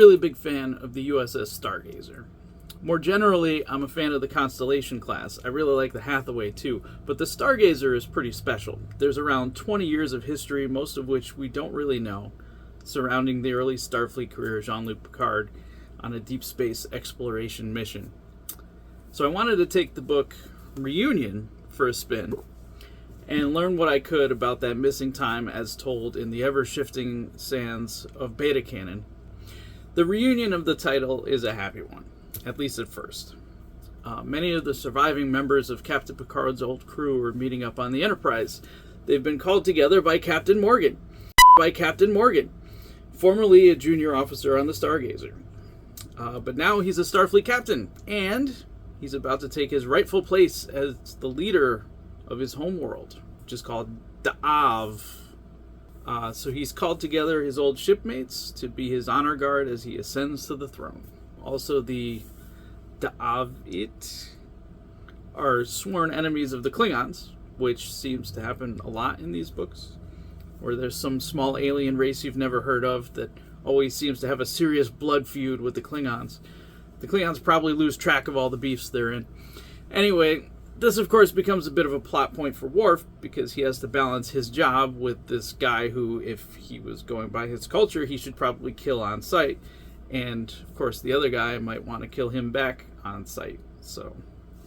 really big fan of the USS Stargazer. More generally, I'm a fan of the Constellation class. I really like the Hathaway too, but the Stargazer is pretty special. There's around 20 years of history, most of which we don't really know, surrounding the early Starfleet career of Jean-Luc Picard on a deep space exploration mission. So I wanted to take the book Reunion for a spin and learn what I could about that missing time as told in the ever-shifting sands of beta canon. The reunion of the title is a happy one, at least at first. Many of the surviving members of Captain Picard's old crew are meeting up on the Enterprise. They've been called together by Captain Morgan, formerly a junior officer on the Stargazer. But now he's a Starfleet captain, and he's about to take his rightful place as the leader of his homeworld, which is called Da'av. So he's called together his old shipmates to be his honor guard as he ascends to the throne. Also, the Da'avit are sworn enemies of the Klingons, which seems to happen a lot in these books, where there's some small alien race you've never heard of that always seems to have a serious blood feud with the Klingons. The Klingons probably lose track of all the beefs they're in. Anyway, this of course becomes a bit of a plot point for Worf, because he has to balance his job with this guy who, if he was going by his culture, he should probably kill on sight. And of course the other guy might want to kill him back on sight. So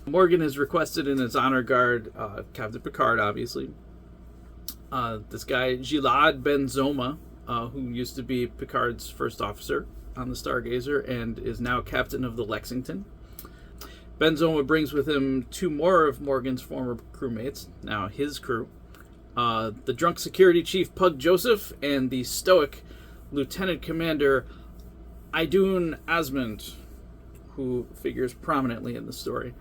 Morgan has requested in his honor guard Captain Picard, obviously. This guy Gilad Ben Zoma, who used to be Picard's first officer on the Stargazer and is now captain of the Lexington. Ben Zoma brings with him two more of Morgan's former crewmates, now his crew. The drunk security chief Pug Joseph and the stoic Lieutenant Commander Idun Asmund, who figures prominently in the story.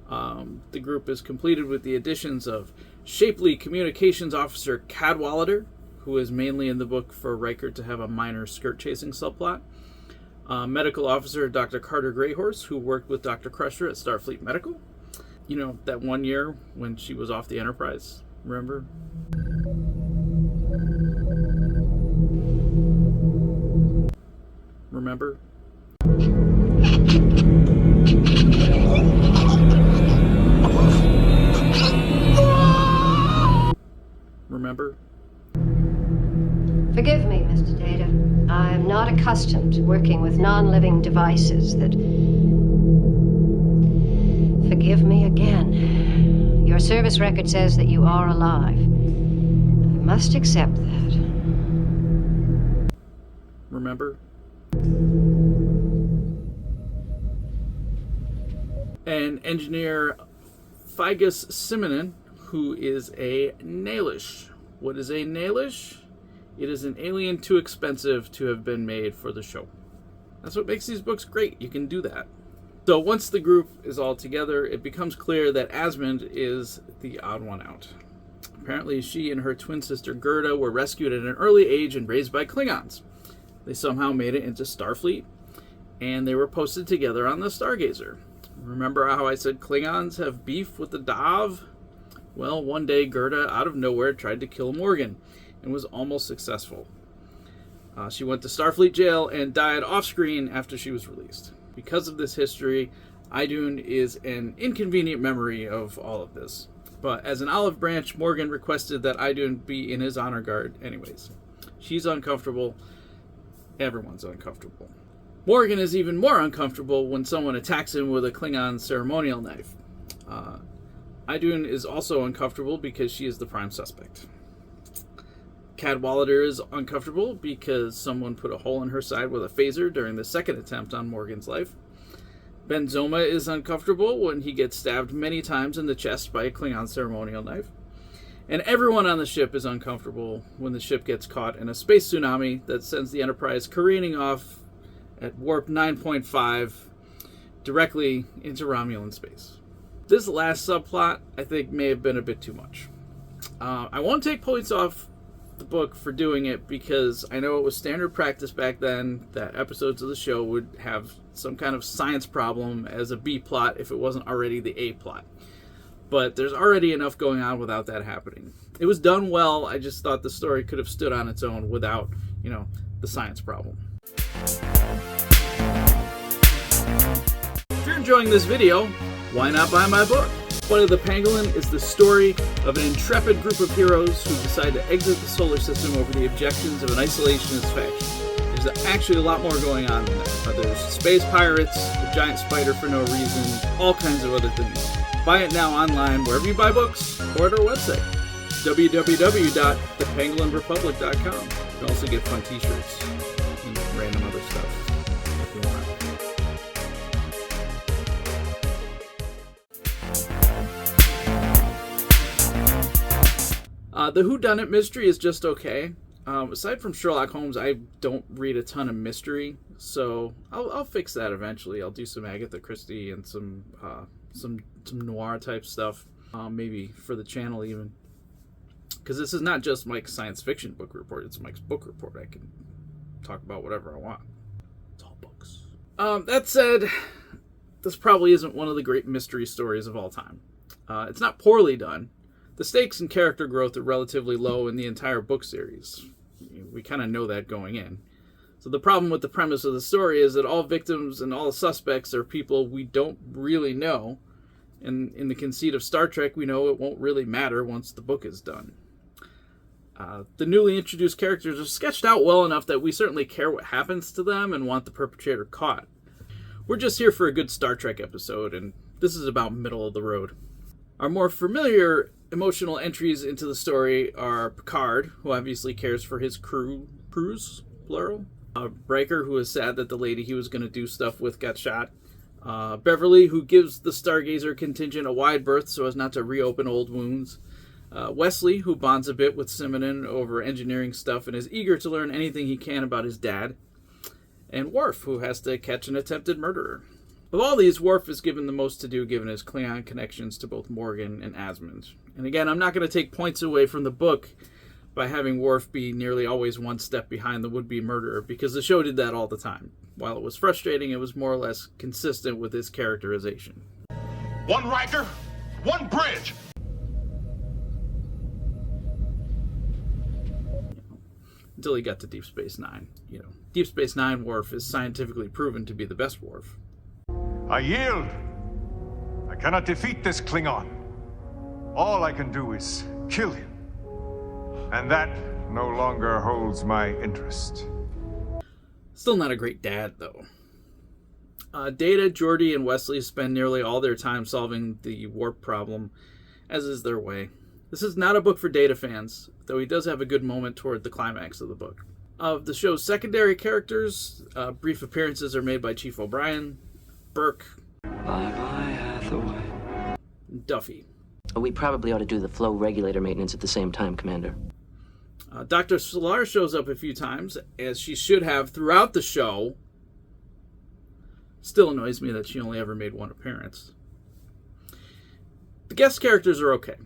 The group is completed with the additions of shapely communications officer Cadwallader, who is mainly in the book for Riker to have a minor skirt-chasing subplot. Medical officer Dr. Carter Greyhorse, who worked with Dr. Crusher at Starfleet Medical. You know, that one year when she was off the Enterprise, remember? Remember? Remember? Forgive me, Mr. Data. I'm not accustomed to working with non-living devices that... Forgive me again. Your service record says that you are alive. I must accept that. Remember? And engineer Figus Simonin, who is a Naelish. What is a Naelish? It is an alien too expensive to have been made for the show. That's what makes these books great. You can do that. So once the group is all together, it becomes clear that Asmund is the odd one out. Apparently she and her twin sister Gerda were rescued at an early age and raised by Klingons. They somehow made it into Starfleet, and they were posted together on the Stargazer. Remember how I said Klingons have beef with the Da'av? Well, one day Gerda, out of nowhere, tried to kill Morgan, and was almost successful. She went to Starfleet jail and died off-screen after she was released. Because of this history, Idun is an inconvenient memory of all of this. But as an olive branch, Morgan requested that Idun be in his honor guard anyways. She's uncomfortable. Everyone's uncomfortable. Morgan is even more uncomfortable when someone attacks him with a Klingon ceremonial knife. Idun is also uncomfortable because she is the prime suspect. Cadwallader is uncomfortable because someone put a hole in her side with a phaser during the second attempt on Morgan's life. Ben Zoma is uncomfortable when he gets stabbed many times in the chest by a Klingon ceremonial knife. And everyone on the ship is uncomfortable when the ship gets caught in a space tsunami that sends the Enterprise careening off at warp 9.5 directly into Romulan space. This last subplot, I think, may have been a bit too much. I won't take points off the book for doing it because I know it was standard practice back then that episodes of the show would have some kind of science problem as a B plot if it wasn't already the A plot. But there's already enough going on without that happening. It was done well. I just thought the story could have stood on its own without, the science problem. If you're enjoying this video, why not buy my book? Flight of the Pangolin is the story of an intrepid group of heroes who decide to exit the solar system over the objections of an isolationist faction. There's actually a lot more going on than that. There's space pirates, a giant spider for no reason, all kinds of other things. Buy it now online wherever you buy books or at our website, www.thepangolinrepublic.com. You can also get fun t-shirts and random other stuff if you want. The whodunit mystery is just okay. Aside from Sherlock Holmes, I don't read a ton of mystery, so I'll fix that eventually. I'll do some Agatha Christie and some noir type stuff, maybe for the channel even. Because this is not just Mike's science fiction book report; it's Mike's book report. I can talk about whatever I want. It's all books. That said, this probably isn't one of the great mystery stories of all time. It's not poorly done. The stakes and character growth are relatively low in the entire book series. We kind of know that going in. So the problem with the premise of the story is that all victims and all suspects are people we don't really know. And in the conceit of Star Trek, we know it won't really matter once the book is done. The newly introduced characters are sketched out well enough that we certainly care what happens to them and want the perpetrator caught. We're just here for a good Star Trek episode, and this is about middle of the road. Our more familiar emotional entries into the story are Picard, who obviously cares for his crews, plural. Riker, who is sad that the lady he was going to do stuff with got shot. Beverly, who gives the Stargazer contingent a wide berth so as not to reopen old wounds. Wesley, who bonds a bit with Simonin over engineering stuff and is eager to learn anything he can about his dad. And Worf, who has to catch an attempted murderer. Of all these, Worf is given the most to do given his Klingon connections to both Morgan and Asmund. And again, I'm not going to take points away from the book by having Worf be nearly always one step behind the would-be murderer, because the show did that all the time. While it was frustrating, it was more or less consistent with his characterization. One Riker, one bridge! Until he got to Deep Space Nine. Deep Space Nine Worf is scientifically proven to be the best Worf. I yield. I cannot defeat this Klingon. All I can do is kill him. And that no longer holds my interest. Still not a great dad, though. Data, Geordi, and Wesley spend nearly all their time solving the warp problem, as is their way. This is not a book for Data fans, though he does have a good moment toward the climax of the book. Of the show's secondary characters, brief appearances are made by Chief O'Brien, Burke, Bye-bye, Hathaway. Duffy. We probably ought to do the flow regulator maintenance at the same time, Commander. Dr. Solar shows up a few times, as she should have throughout the show. Still annoys me that she only ever made one appearance. The guest characters are okay.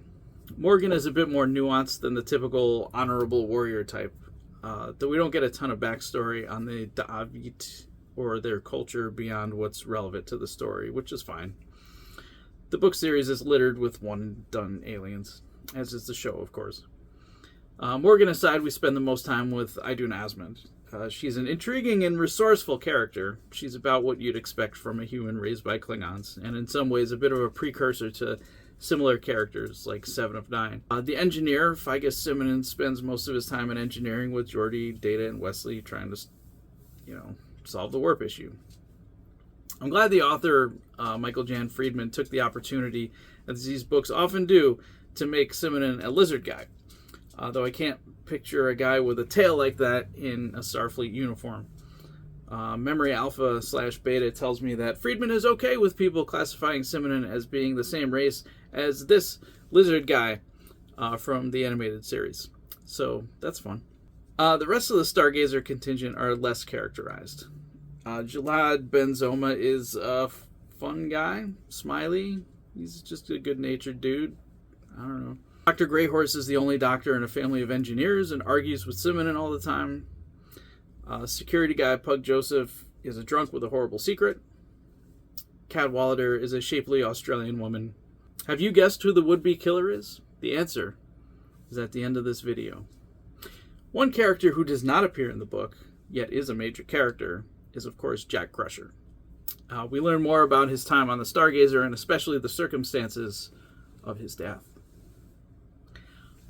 Morgan is a bit more nuanced than the typical honorable warrior type, though we don't get a ton of backstory on the Da'avit or their culture beyond what's relevant to the story, which is fine. The book series is littered with one-and-done aliens, as is the show, of course. Morgan aside, we spend the most time with Idun Asmund. She's an intriguing and resourceful character. She's about what you'd expect from a human raised by Klingons, and in some ways a bit of a precursor to similar characters like Seven of Nine. The engineer, Figus Simonin, spends most of his time in engineering with Geordi, Data, and Wesley trying to, solve the warp issue. I'm glad the author, Michael Jan Friedman, took the opportunity, as these books often do, to make Simonin a lizard guy. Though I can't picture a guy with a tail like that in a Starfleet uniform. Memory Alpha / Beta tells me that Friedman is okay with people classifying Simonin as being the same race as this lizard guy from the animated series. So that's fun. The rest of the Stargazer contingent are less characterized. Jalad Benzoma is a fun guy, smiley. He's just a good-natured dude. I don't know. Dr. Greyhorse is the only doctor in a family of engineers and argues with Simonin all the time. Security guy Pug Joseph is a drunk with a horrible secret. Cadwallader is a shapely Australian woman. Have you guessed who the would-be killer is? The answer is at the end of this video. One character who does not appear in the book, yet is a major character, is of course Jack Crusher. We learn more about his time on the Stargazer and especially the circumstances of his death.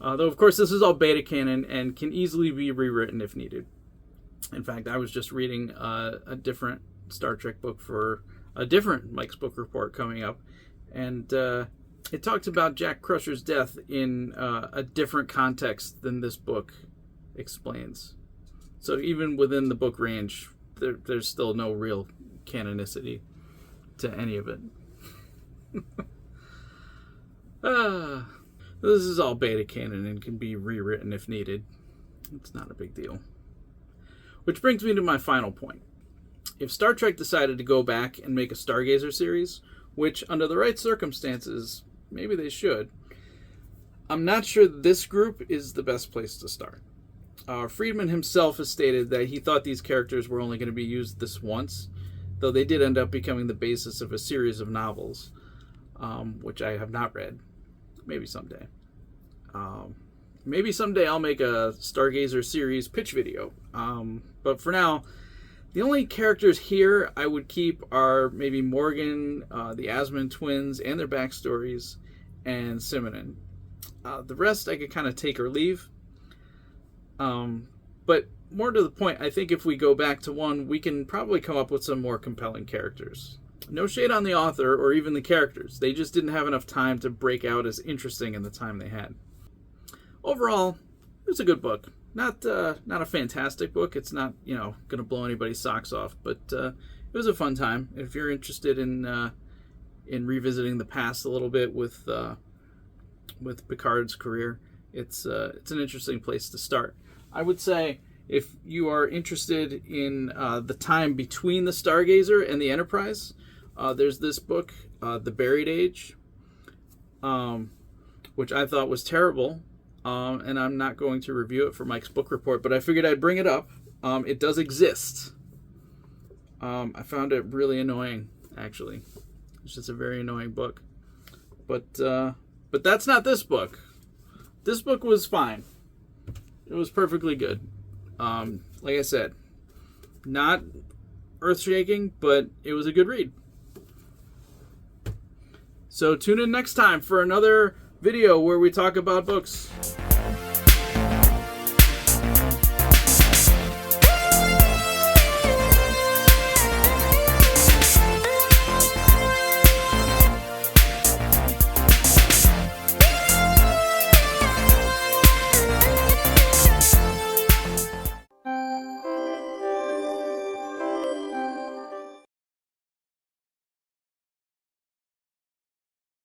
Though, of course, this is all beta canon and can easily be rewritten if needed. In fact, I was just reading a different Star Trek book for a different Mike's Book Report coming up, and it talked about Jack Crusher's death in a different context than this book explains. So even within the book range, there's still no real canonicity to any of it. This is all beta canon and can be rewritten if needed. It's not a big deal. Which brings me to my final point. If Star Trek decided to go back and make a Stargazer series, which under the right circumstances, maybe they should, I'm not sure this group is the best place to start. Friedman himself has stated that he thought these characters were only going to be used this once, though they did end up becoming the basis of a series of novels, which I have not read. Maybe someday. Maybe someday I'll make a Stargazer series pitch video. But for now, the only characters here I would keep are maybe Morgan, the Asmund twins, and their backstories, and Simonin. The rest I could kind of take or leave. But more to the point, I think if we go back to one, we can probably come up with some more compelling characters. No shade on the author or even the characters. They just didn't have enough time to break out as interesting in the time they had. Overall, it was a good book. Not a fantastic book. It's not, going to blow anybody's socks off, but it was a fun time. If you're interested in revisiting the past a little bit with Picard's career, it's an interesting place to start. I would say if you are interested in the time between the Stargazer and the Enterprise, there's this book, The Buried Age, which I thought was terrible, and I'm not going to review it for Mike's Book Report, but I figured I'd bring it up. It does exist. I found it really annoying, actually. It's just a very annoying book. But that's not this book. This book was fine. It was perfectly good. Like I said, not earth-shaking, but it was a good read. So tune in next time for another video where we talk about books.